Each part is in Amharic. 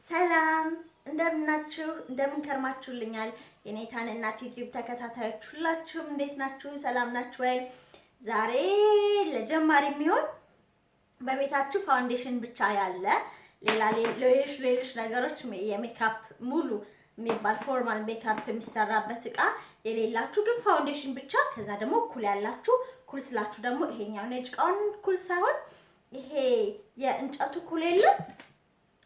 ሰላም እንደምናችሁ እንደምንከርማችሁልኛል የኔታን እናት ዩቲዩብ ተከታታዮች ሁላችሁም እንዴት ናችሁ? ሰላም ናችሁ ወይ? ዛሬ ለጀማሪ የሚሆን በቤታችሁ ፋውንዴሽን ብቻ ያለ ሌሎች ነገሮች የሜካፕ ሙሉ የሚባል ፎርማል ሜካፕ የሚሰራበት እቃ የሌላችሁ ግን ፋውንዴሽን ብቻ ከዛ ደግሞ ኩል ያላችሁ ኩል ስላችሁ ደግሞ ይሄኛው ነጭ ቃውን ኩል ሳይሆን ይሄ የእንጨቱ ኩል የለም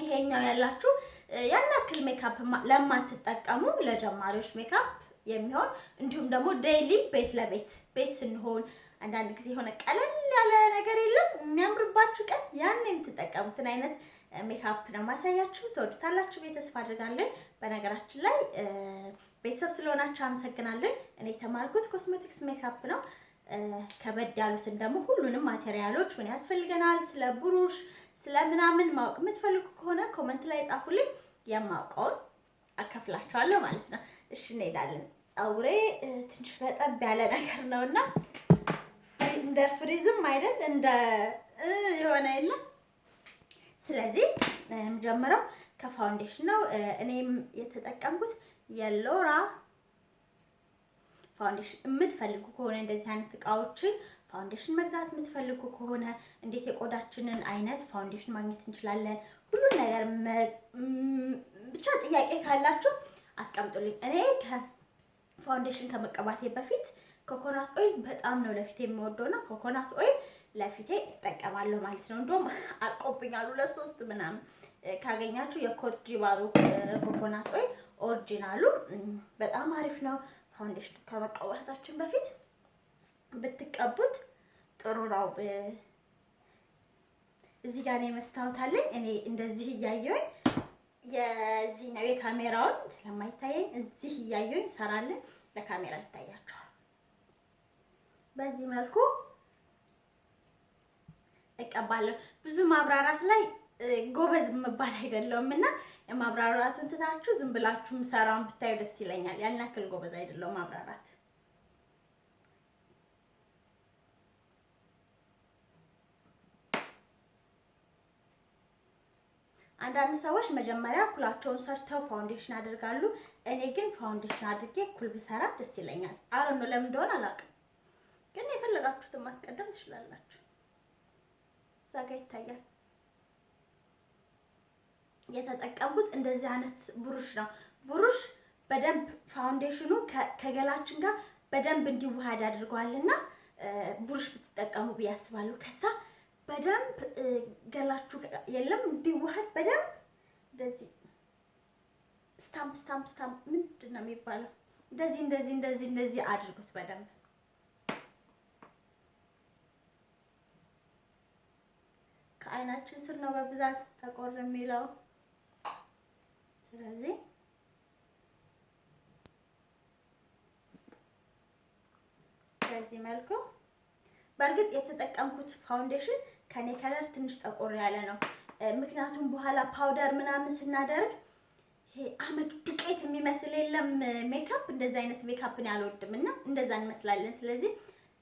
ይሄኛው ያላችሁ ያን ያክል ሜካፕ ለማትጠቀሙ ለጀማሪዎች ሜካፕ የሚሆን እንዲሁም ደግሞ ዴይሊ ቤት ስንሆን አንዳንድ ጊዜ ሆነ ቀለል ያለ ነገር የለም የሚያምርባችሁ ቀን ያን የምትጠቀሙትን አይነት ሜካፕ ነው ማሳያችሁ። ተወዱታላችሁ ቤት ተስፋ አድርጋለሁ። በነገራችን ላይ ቤተሰብ ስለሆናችሁ አመሰግናለሁ። እኔ የተማርኩት ኮስሜቲክስ ሜካፕ ነው። ከበድ ያሉትን ደግሞ ሁሉንም ማቴሪያሎች ምን ያስፈልገናል ስለ ብሩሽ ስለምናምን ማወቅ የምትፈልጉ ከሆነ ኮሜንት ላይ ጻፉልኝ፣ የማውቀውን አከፍላችኋለሁ ማለት ነው። እሺ እንሄዳለን። ፀጉሬ ትንሽ ረጠብ ያለ ነገር ነውና እንደ ፍሪዝም አይደል እንደ የሆነ የለም። ስለዚህ የምጀምረው ከፋውንዴሽን ነው። እኔም የተጠቀምኩት የሎራ ፋውንዴሽን የምትፈልጉ ከሆነ እንደዚህ አይነት እቃዎችን ፋውንዴሽን መግዛት የምትፈልጉ ከሆነ እንዴት የቆዳችንን አይነት ፋውንዴሽን ማግኘት እንችላለን፣ ሁሉን ነገር ብቻ ጥያቄ ካላችሁ አስቀምጡልኝ። እኔ ከፋውንዴሽን ከመቀባቴ በፊት ኮኮናት ኦይል በጣም ነው ለፊቴ የምወደው ነው። ኮኮናት ኦይል ለፊቴ እጠቀማለሁ ማለት ነው። እንደውም አቆብኛሉ ለሶስት ምናምን ካገኛችሁ የኮት ዲባሩ ኮኮናት ኦይል ኦሪጂናሉ በጣም አሪፍ ነው። ፋውንዴሽን ከመቀባታችን በፊት ብትቀቡት ጥሩ ነው። እዚህ ጋር ነው መስታወት አለኝ። እኔ እንደዚህ እያየሁኝ የዚህኛው የካሜራውን ስለማይታየኝ እዚህ እያየሁኝ ሰራለሁ። ለካሜራ ይታያችኋል። በዚህ መልኩ እቀባለሁ። ብዙ ማብራራት ላይ ጎበዝ መባል አይደለሁም እና የማብራራቱን ትታችሁ ዝም ብላችሁ ሰራውን ብታዩ ደስ ይለኛል። ያን ያክል ጎበዝ አይደለሁም ማብራራት። አንዳንድ ሰዎች መጀመሪያ ኩላቸውን ሰርተው ፋውንዴሽን ያደርጋሉ። እኔ ግን ፋውንዴሽን አድርጌ ኩል ብሰራ ደስ ይለኛል። አሁን ነው ለምን እንደሆነ አላውቅም፣ ግን የፈለጋችሁትን ማስቀደም ትችላላችሁ። እዛ ጋር ይታያል። የተጠቀምኩት እንደዚህ አይነት ብሩሽ ነው። ብሩሽ በደንብ ፋውንዴሽኑ ከገላችን ጋር በደንብ እንዲዋሃድ አድርጓልና ብሩሽ ብትጠቀሙ ብዬ አስባለሁ። ከዛ በደንብ ገላችሁ የለም እንዲዋሃድ በደንብ እንደዚህ ስታምፕ ምንድን ነው የሚባለው? እንደዚህ አድርጉት በደንብ። ከአይናችን ስር ነው በብዛት ጠቆር የሚለው። ስለዚህ በዚህ መልኩ በእርግጥ የተጠቀምኩት ፋውንዴሽን ከኔ ከለር ትንሽ ጠቆር ያለ ነው። ምክንያቱም በኋላ ፓውደር ምናምን ስናደርግ ይሄ አመድ ዱቄት የሚመስል የለም ሜካፕ። እንደዚህ አይነት ሜካፕን ያልወድም እና እንደዛ እንመስላለን። ስለዚህ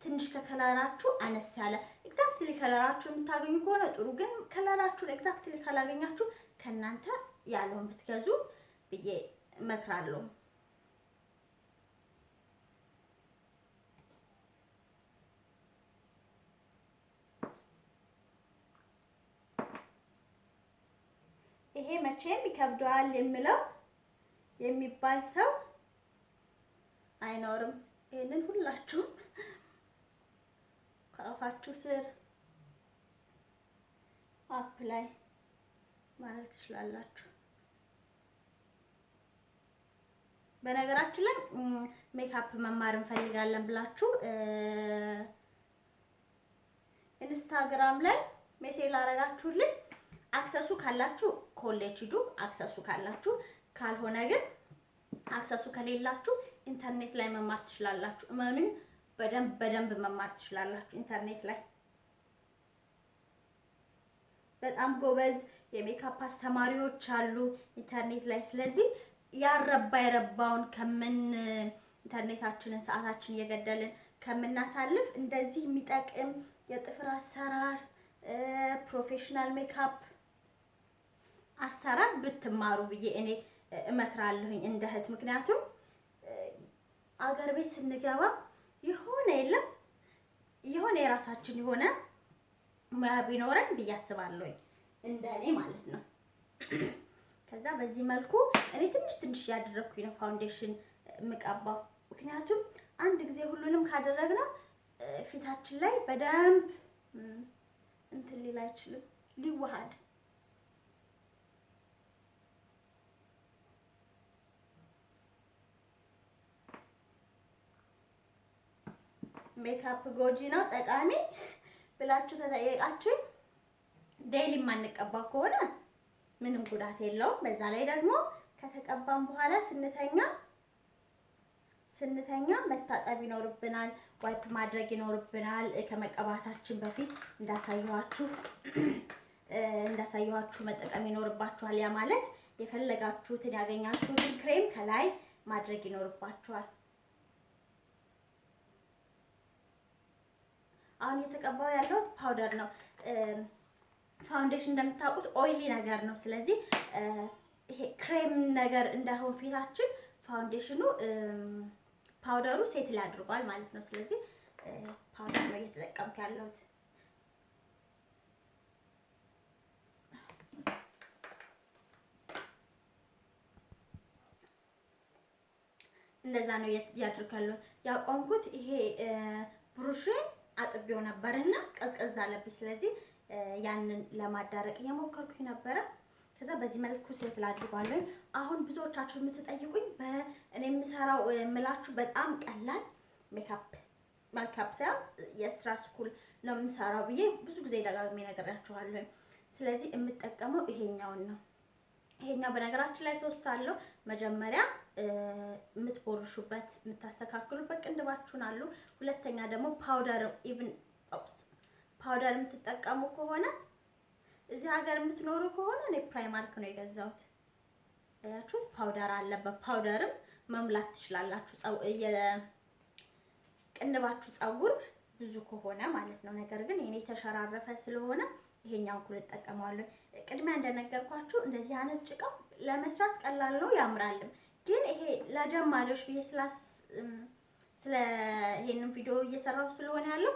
ትንሽ ከከለራችሁ አነስ ያለ ኤግዛክትሊ ከለራችሁ የምታገኙ ከሆነ ጥሩ፣ ግን ከለራችሁን ኤግዛክትሊ ካላገኛችሁ ከእናንተ ያለውን ብትገዙ ብዬ እመክራለሁ። ይሄ መቼም ይከብደዋል የሚባል ሰው አይኖርም። ይሄንን ሁላችሁም ከአፋችሁ ስር አፕ ላይ ማለት ትችላላችሁ። በነገራችን ላይ ሜካፕ መማር እንፈልጋለን ብላችሁ ኢንስታግራም ላይ ሜሴጅ ላደረጋችሁልኝ አክሰሱ ካላችሁ ኮሌጅ ሂዱ። አክሰሱ ካላችሁ፣ ካልሆነ ግን አክሰሱ ከሌላችሁ ኢንተርኔት ላይ መማር ትችላላችሁ። እመኑኝ በደንብ መማር ትችላላችሁ። ኢንተርኔት ላይ በጣም ጎበዝ የሜካፕ አስተማሪዎች አሉ ኢንተርኔት ላይ። ስለዚህ የረባውን ኢንተርኔታችንን ሰዓታችን እየገደልን ከምናሳልፍ እንደዚህ የሚጠቅም የጥፍር አሰራር ፕሮፌሽናል ሜካፕ አሰራር ብትማሩ ብዬ እኔ እመክራለሁኝ እንደ እህት። ምክንያቱም አገር ቤት ስንገባ የሆነ የራሳችን የሆነ ሙያ ቢኖረን ብዬ አስባለሁኝ እንደኔ ማለት ነው። ከዛ በዚህ መልኩ እኔ ትንሽ ያደረኩኝ ነው ፋውንዴሽን የምቀባው። ምክንያቱም አንድ ጊዜ ሁሉንም ካደረግነው ፊታችን ላይ በደንብ እንትን ሊል አይችልም፣ ሊዋሃድ። ሜካፕ ጎጂ ነው ጠቃሚ ብላችሁ ከጠየቃችሁ ዴይሊ የማንቀባ ከሆነ ምንም ጉዳት የለውም። በዛ ላይ ደግሞ ከተቀባም በኋላ ስንተኛ መታጠብ ይኖርብናል፣ ዋይፕ ማድረግ ይኖርብናል። ከመቀባታችን በፊት እንዳሳየኋችሁ መጠቀም ይኖርባችኋል። ያ ማለት የፈለጋችሁትን ያገኛችሁትን ክሬም ከላይ ማድረግ ይኖርባችኋል። አሁን እየተቀባው ያለው ፓውደር ነው። ፋውንዴሽን እንደምታውቁት ኦይሊ ነገር ነው። ስለዚህ ይሄ ክሬም ነገር እንዳይሆን ፊታችን ፋውንዴሽኑ ፓውደሩ ሴትል አድርጓል ማለት ነው። ስለዚህ ፓውደር ነው እየተጠቀምኩ ያለሁት። እንደዛ ነው ያድርጋለሁ። ያቆምኩት ይሄ ብሩሽን አጥቤው ነበርና ቀዝቀዝ አለብኝ። ስለዚህ ያንን ለማዳረቅ እየሞከርኩኝ ነበረ። ከዛ በዚህ መልኩ ሴት ላድርጋለሁ። አሁን ብዙዎቻችሁ የምትጠይቁኝ እኔ የምሰራው የምላችሁ በጣም ቀላል ሜካፕ ሳይሆን የስራ ስኩል ነው የምሰራው ብዬ ብዙ ጊዜ ደጋግሜ ነግሬያችኋለሁ። ስለዚህ የምጠቀመው ይሄኛውን ነው። ይሄኛው በነገራችን ላይ 3 አለው። መጀመሪያ የምትቦርሹበት የምታስተካክሉበት ቅንድባችሁን አሉ። ሁለተኛ ደግሞ ፓውደር ፓውደር የምትጠቀሙ ከሆነ እዚህ ሀገር የምትኖሩ ከሆነ እኔ ፕራይማርክ ነው የገዛሁት። አያችሁት? ፓውደር አለ። በፓውደርም መሙላት ትችላላችሁ። የቅንድባችሁ ፀጉር ብዙ ከሆነ ማለት ነው። ነገር ግን የኔ ተሸራረፈ ስለሆነ ይሄኛውን ኩል እጠቀማለሁ። ቅድሚያ እንደነገርኳችሁ እንደዚህ አይነት ጭቃ ለመስራት ቀላል ነው ያምራልም። ግን ይሄ ለጀማሪዎች ብዬ ይሄንን ቪዲዮ እየሰራሁ ስለሆነ ያለው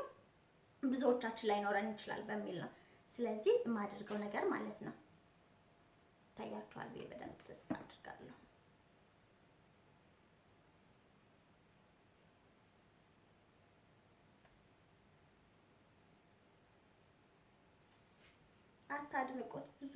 ብዙዎቻችን ላይ ኖረን ይችላል በሚል ነው። ስለዚህ የማደርገው ነገር ማለት ነው ታያችኋል ብዬ በደንብ ተስፋ አድርጋለሁ። አታድንቁት ብዙ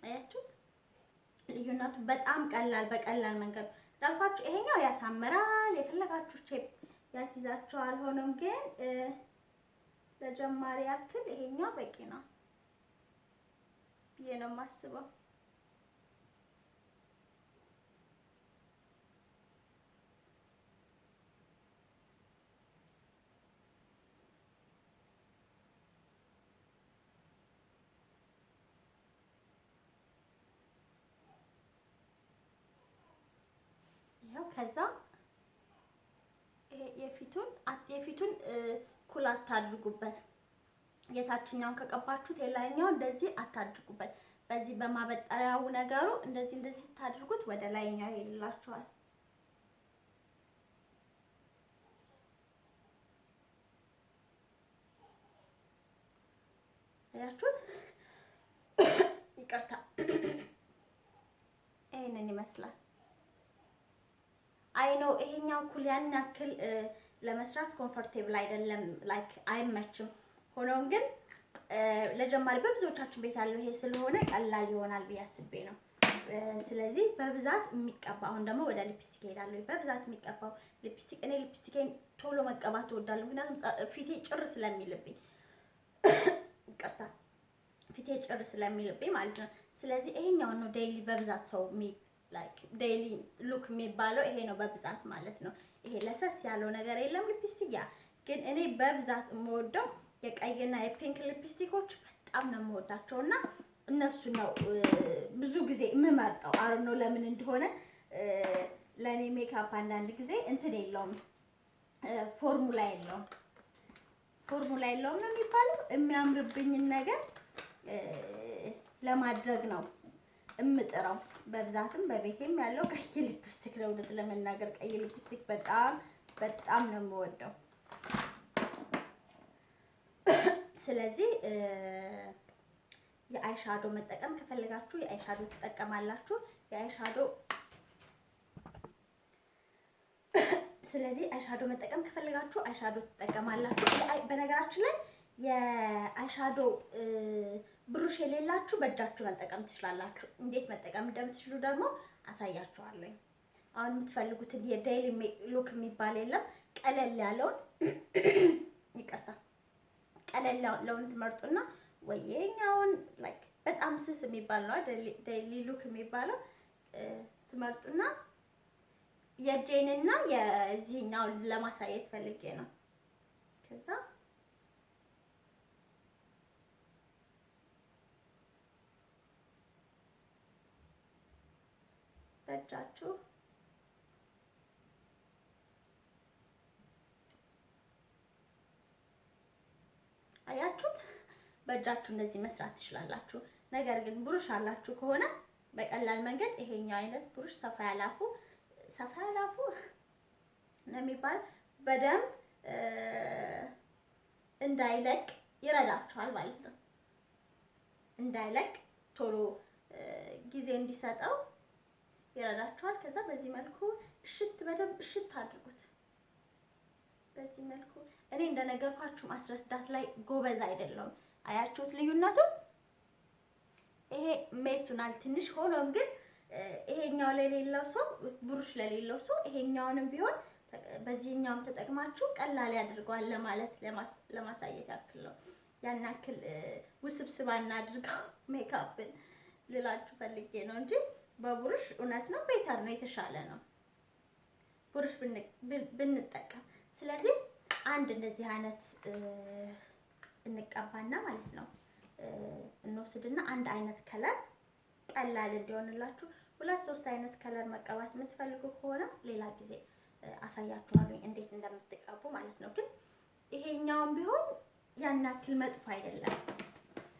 አያችሁት? ልዩነቱ በጣም በቀላል መንገድ እንዳልኳችሁ ይሄኛው ያሳምራል፣ የፈለጋችሁ ሼፕ ያስይዛችኋል። ሆኖም ግን ለጀማሪ ያክል ይሄኛው በቂ ነው ብዬ ነው የማስበው። ከዛ የፊቱን ኩል አታድርጉበት። የታችኛውን ከቀባችሁት የላይኛው እንደዚህ አታድርጉበት። በዚህ በማበጠሪያው ነገሩ እንደዚህ ታድርጉት ወደ ላይኛው ይሄድላችኋል። አያችሁት? ይቅርታ፣ ይሄንን ይመስላል። አይ ነው ይሄኛው ኩል ያን ያክል ለመስራት ኮምፎርቴብል አይደለም፣ ላይክ አይመችም። ሆኖም ግን ለጀማሪ በብዙዎቻችን ቤት ያለው ይሄ ስለሆነ ቀላል ይሆናል ብዬ አስቤ ነው። ስለዚህ በብዛት የሚቀባ አሁን ደግሞ ወደ ሊፕስቲክ ሄዳለሁ። በብዛት የሚቀባው ሊፕስቲክ እኔ ሊፕስቲኬን ቶሎ መቀባት እወዳለሁ፣ ምክንያቱም ፊቴ ጭር ስለሚልብኝ ፊቴ ጭር ስለሚልብኝ ማለት ነው። ስለዚህ ይሄኛውን ነው ዴይሊ በብዛት ሰው ላይክ ዴይሊ ሉክ የሚባለው ይሄ ነው በብዛት ማለት ነው። ይሄ ለሰስ ያለው ነገር የለም ሊፕስቲክ። ያ ግን እኔ በብዛት የምወደው የቀይና የፒንክ ሊፕስቲኮች በጣም ነው የምወዳቸውና እነሱ ነው ብዙ ጊዜ የምመርጠው። አሮን ነው ለምን እንደሆነ ለኔ ሜካፕ አንዳንድ ጊዜ እንትን የለውም ፎርሙላ የለውም ነው የሚባለው። የሚያምርብኝን ነገር ለማድረግ ነው እምጥረው። በብዛትም በቤቴም ያለው ቀይ ሊፕስቲክ ነው። እውነት ለመናገር ቀይ ሊፕስቲክ በጣም ነው የምወደው። ስለዚህ የአይሻዶ መጠቀም ከፈለጋችሁ የአይሻዶ ትጠቀማላችሁ። ስለዚህ አይሻዶ መጠቀም ከፈለጋችሁ አይሻዶ ትጠቀማላችሁ። በነገራችን ላይ የአይሻዶ ብሩሽ የሌላችሁ በእጃችሁ መጠቀም ትችላላችሁ። እንዴት መጠቀም እንደምትችሉ ደግሞ አሳያችኋለሁ። አሁን የምትፈልጉትን የዴይሊ ሉክ የሚባል የለም። ቀለል ያለውን ትመርጡና ወይኛውን ላይክ በጣም ስስ የሚባል ነው ዴይሊ ሉክ የሚባለው ትመርጡና የጄንና የዚህኛውን ለማሳየት ፈልጌ ነው። ከዛ በእጃችሁ አያችሁት? በእጃችሁ እንደዚህ መስራት ትችላላችሁ። ነገር ግን ብሩሽ አላችሁ ከሆነ በቀላል መንገድ ይሄኛው አይነት ብሩሽ ሰፋ ያላፉ ነው የሚባል በደንብ እንዳይለቅ ይረዳችኋል ማለት ነው። እንዳይለቅ ቶሎ ጊዜ እንዲሰጠው ይረዳችኋል። ከዛ በዚህ መልኩ በደንብ እሽት አድርጉት። በዚህ መልኩ እኔ እንደነገርኳችሁ ማስረዳት ላይ ጎበዝ አይደለሁም። አያችሁት ልዩነቱን? ይሄ ሜሱናል ትንሽ ሆኖም ግን ይሄኛው ለሌለው ሰው ብሩሽ ለሌለው ሰው ይሄኛውንም ቢሆን በዚህኛውም ተጠቅማችሁ ቀላል ያድርገዋል ለማሳየት ያክል ነው። ያን ያክል ውስብስብ አናድርገው ሜካፕን ልላችሁ ፈልጌ ነው እንጂ በብሩሽ እውነት ነው ቤተር ነው፣ የተሻለ ነው ብሩሽ ብንጠቀም። ስለዚህ አንድ እንደዚህ አይነት እንቀባና ማለት ነው እንወስድና አንድ አይነት ከለር ቀላል እንዲሆንላችሁ 2-3 አይነት ከለር መቀባት የምትፈልጉ ከሆነ ሌላ ጊዜ አሳያችኋለሁ እንዴት እንደምትቀቡ ማለት ነው። ግን ይሄኛውም ቢሆን ያን ያክል መጥፎ አይደለም።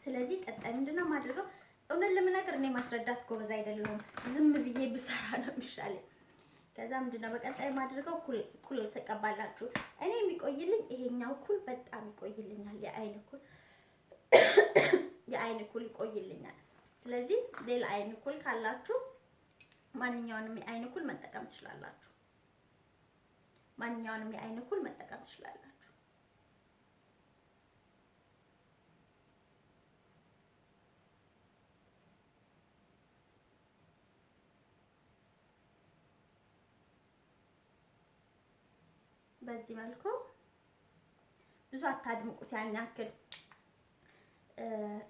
ስለዚህ ቀጣይ ምንድነው ማድረገው? እውነት ለመናገር እኔ ማስረዳት ጎበዝ አይደለሁም። ዝም ብዬ ብሰራ ነው የሚሻለኝ። ከዛ ምንድነው በቀጣይ ማድረገው ኩል ተቀባላችሁ። እኔ የሚቆይልኝ ይሄኛው ኩል በጣም ይቆይልኛል። የአይን ኩል ይቆይልኛል። ስለዚህ ሌላ አይን ኩል ካላችሁ ማንኛውንም የአይን ኩል መጠቀም ትችላላችሁ። በዚህ መልኩ ብዙ አታድምቁት ያን ያክል።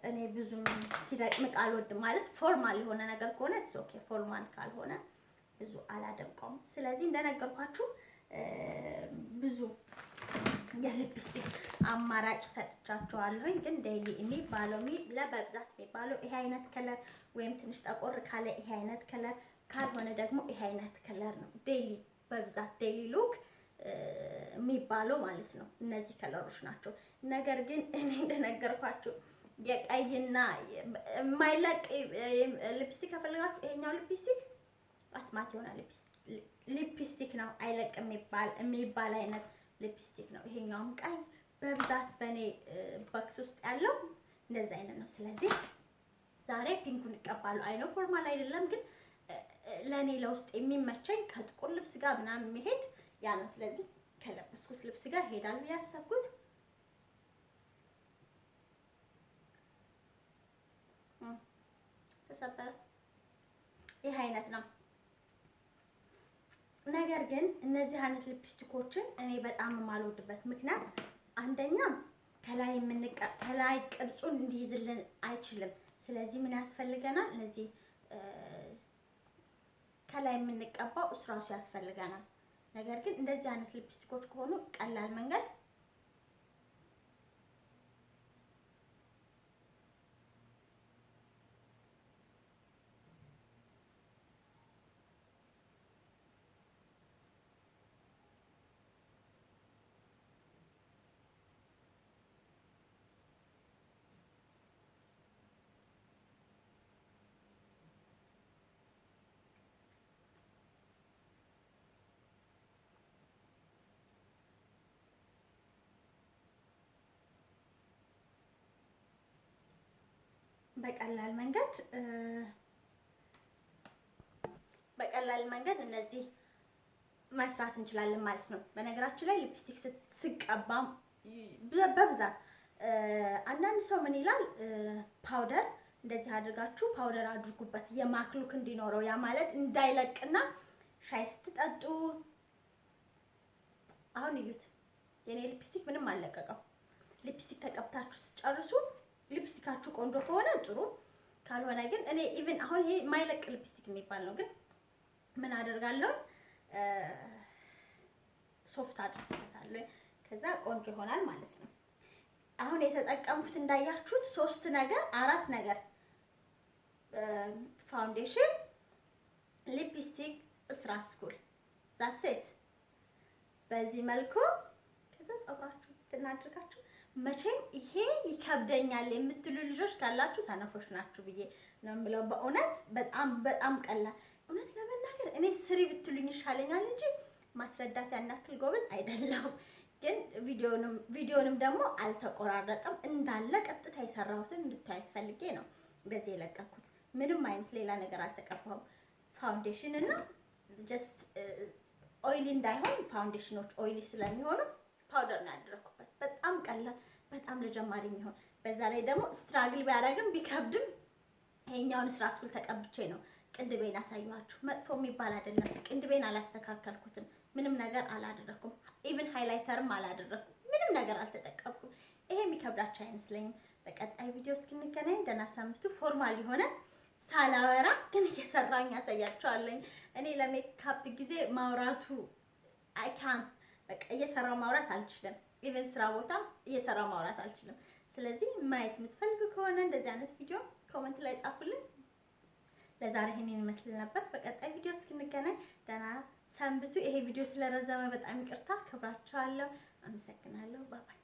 እኔ ብዙም ሲደምቅ አልወድም ማለት ፎርማል የሆነ ነገር ከሆነ እሱ ኦኬ፣ ፎርማል ካልሆነ ብዙ አላደምቀውም። ስለዚህ እንደነገርኳችሁ ብዙ የሊፕስቲክ አማራጭ ሰጥቻችኋለሁኝ። ግን ዴይሊ የሚባለው ለበብዛት የሚባለው ይሄ አይነት ከለር ወይም ትንሽ ጠቆር ካለ ይሄ አይነት ከለር ካልሆነ ደግሞ ይሄ አይነት ከለር ነው ዴይሊ በብዛት ዴይሊ ሉክ የሚባለው ማለት ነው። እነዚህ ከለሮች ናቸው። ነገር ግን እኔ እንደነገርኳችሁ የቀይና የማይለቅ ሊፕስቲክ ከፈለጋችሁ ይሄኛው ሊፕስቲክ አስማት የሆነ ሊፕስቲክ ነው። አይለቅ የሚባል አይነት ሊፕስቲክ ነው። ይሄኛውም ቀይ በብዛት በኔ ቦክስ ውስጥ ያለው እንደዚህ አይነት ነው። ስለዚህ ዛሬ ፒንኩን እቀባለሁ። አይኖ ፎርማል አይደለም፣ ግን ለኔ ለውስጥ የሚመቸኝ ከጥቁር ልብስ ጋር ምናምን የሚሄድ ያ ነው። ስለዚህ ከለበስኩት ልብስ ጋር ሄዳል ብዬ ያሰብኩት ተሰበረ ይሄ አይነት ነው። ነገር ግን እነዚህ አይነት ሊፕስቲኮችን እኔ በጣም የማልወድበት ምክንያት አንደኛ ከላይ ቅርጹን እንዲይዝልን አይችልም። ስለዚህ ምን ያስፈልገናል? እነዚህ ከላይ የምንቀባው እሱ ያስፈልገናል። ነገር ግን እንደዚህ አይነት ሊፕስቲኮች ከሆኑ ቀላል መንገድ በቀላል መንገድ እነዚህ መስራት እንችላለን ማለት ነው። በነገራችን ላይ ሊፕስቲክ ስቀባም በብዛት አንዳንድ ሰው ምን ይላል፣ ፓውደር እንደዚህ አድርጋችሁ ፓውደር አድርጉበት የማክሉክ እንዲኖረው፣ ያ ማለት እንዳይለቅና ሻይ ስትጠጡ። አሁን እዩት፣ የኔ ሊፕስቲክ ምንም አልለቀቀው። ሊፕስቲክ ተቀብታችሁ ስጨርሱ ሊፕስቲካችሁ ቆንጆ ከሆነ ጥሩ፣ ካልሆነ ግን እኔ ኢቭን አሁን ይሄ ማይለቅ ሊፕስቲክ የሚባል ነው፣ ግን ምን አደርጋለሁ ሶፍት አድርጋለሁ፣ ከዛ ቆንጆ ይሆናል ማለት ነው። አሁን የተጠቀምኩት እንዳያችሁት 4 ነገር ፋውንዴሽን፣ ሊፕስቲክ፣ ስትራስኩል ዛት ሴት። በዚህ መልኩ ከዛ ጸጉራችሁ ትናድርጋችሁ። መቼም ይሄ ይከብደኛል የምትሉ ልጆች ካላችሁ ሰነፎች ናችሁ ብዬ ነው የምለው። በእውነት በጣም ቀላል። እውነት ለመናገር እኔ ስሪ ብትሉኝ ይሻለኛል እንጂ ማስረዳት ያናክል ጎበዝ አይደለሁም። ግን ቪዲዮንም ደግሞ አልተቆራረጠም፣ እንዳለ ቀጥታ የሰራሁትን እንድታዩት ፈልጌ ነው በዚህ የለቀኩት። ምንም አይነት ሌላ ነገር አልተቀባሁም። ፋውንዴሽን እና ጀስት ኦይሊ እንዳይሆን፣ ፋውንዴሽኖች ኦይሊ ስለሚሆኑ ፓውደር ነው ያደረኩበት። በጣም ቀላል፣ በጣም ለጀማሪ የሚሆን። በዛ ላይ ደግሞ ስትራግል ቢያደርግም ቢከብድም ይሄኛውን ስትራስኩል ተቀብቼ ነው ቅንድቤን አሳየኋችሁ። መጥፎ የሚባል አይደለም። ቅንድቤን አላስተካከልኩትም፣ ምንም ነገር አላደረኩም። ኢቭን ሃይላይተርም አላደረኩም፣ ምንም ነገር አልተጠቀምኩም። ይሄ የሚከብዳችሁ አይመስለኝም። በቀጣይ ቪዲዮ እስክንገናኝ ደህና ሰንብቱ። ፎርማል የሆነ ሳላወራ ግን እየሰራኝ ያሳያችኋለሁ። እኔ ለሜካፕ ጊዜ ማውራቱ አይካን በቃ እየሰራው ማውራት አልችልም። ኢቭን ስራ ቦታ እየሰራው ማውራት አልችልም። ስለዚህ ማየት የምትፈልጉ ከሆነ እንደዚህ አይነት ቪዲዮ ኮሜንት ላይ ጻፉልኝ። ለዛሬ ይሄንን ይመስል ነበር። በቀጣይ ቪዲዮ እስክንገናኝ ደህና ሰንብቱ። ይሄ ቪዲዮ ስለረዘመ በጣም ይቅርታ። ክብራችኋለሁ። አመሰግናለሁ። ባይ ባይ።